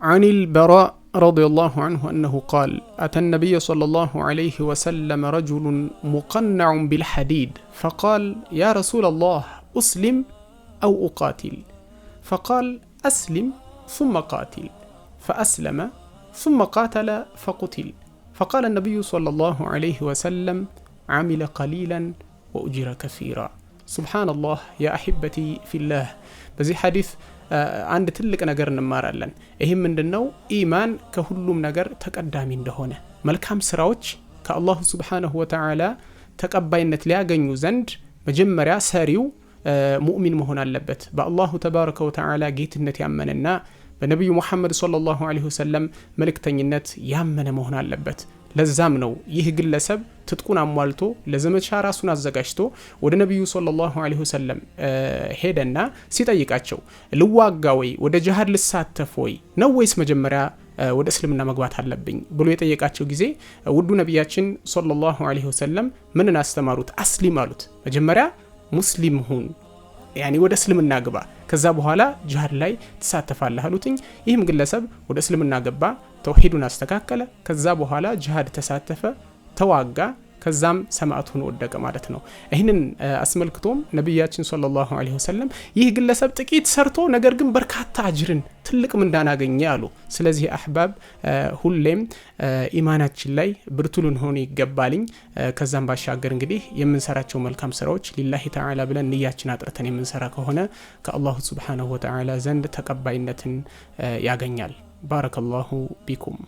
عن البراء رضي الله عنه أنه قال أتى النبي صلى الله عليه وسلم رجل مقنع بالحديد فقال يا رسول الله أسلم أو أقاتل فقال أسلم ثم قاتل فأسلم ثم قاتل فقتل فقال النبي صلى الله عليه وسلم عمل قليلا وأجر كثيرا سبحان الله يا أحبتي في الله بزي حديث عند تلك نجر نمار لن إهم من النو إيمان كهلم نجر تقدامين دهونه ملكام سراوش كالله سبحانه وتعالى تقبينت لاغنيو زند مجمريا ساريو مؤمن مهون اللبت بالله تبارك وتعالى جيتنت يامننا በነብዩ መሐመድ ሰለላሁ ዐለይሂ ወሰለም መልእክተኝነት ያመነ መሆን አለበት ለዛም ነው ይህ ግለሰብ ትጥቁን አሟልቶ ለዘመቻ ራሱን አዘጋጅቶ ወደ ነብዩ ሰለላሁ ዐለይሂ ወሰለም ሄደና ሲጠይቃቸው ልዋጋ ወይ ወደ ጂሃድ ልሳተፍ ወይ ነው ወይስ መጀመሪያ ወደ እስልምና መግባት አለብኝ ብሎ የጠየቃቸው ጊዜ ውዱ ነብያችን ሰለላሁ ዐለይሂ ወሰለም ምንን አስተማሩት አስሊም አሉት መጀመሪያ ሙስሊም ሁን يعني ወደ እስልምና ግባ ከዛ በኋላ ጂሃድ ላይ ተሳተፋለህ አሉትኝ ይህም ግለሰብ ወደ እስልምና ገባ ተውሂዱን አስተካከለ ከዛ በኋላ ጂሃድ ተሳተፈ ተዋጋ ከዛም ሰማዕቱን ወደቀ ማለት ነው ይህንን አስመልክቶም ነብያችን ሰለላሁ ዐለይሂ ወሰለም ይህ ግለሰብ ጥቂት ሰርቶ ነገር ግን በርካታ አጅርን ትልቅ ምንዳን አገኘ አሉ ስለዚህ አህባብ ሁሌም ኢማናችን ላይ ብርቱ ልንሆን ይገባልኝ ከዛም ባሻገር እንግዲህ የምንሰራቸው መልካም ስራዎች ሊላሂ ተዓላ ብለን ንያችን አጥርተን የምንሰራ ከሆነ ከአላሁ ሱብሓነሁ ወተዓላ ዘንድ ተቀባይነትን ያገኛል ባረከላሁ ቢኩም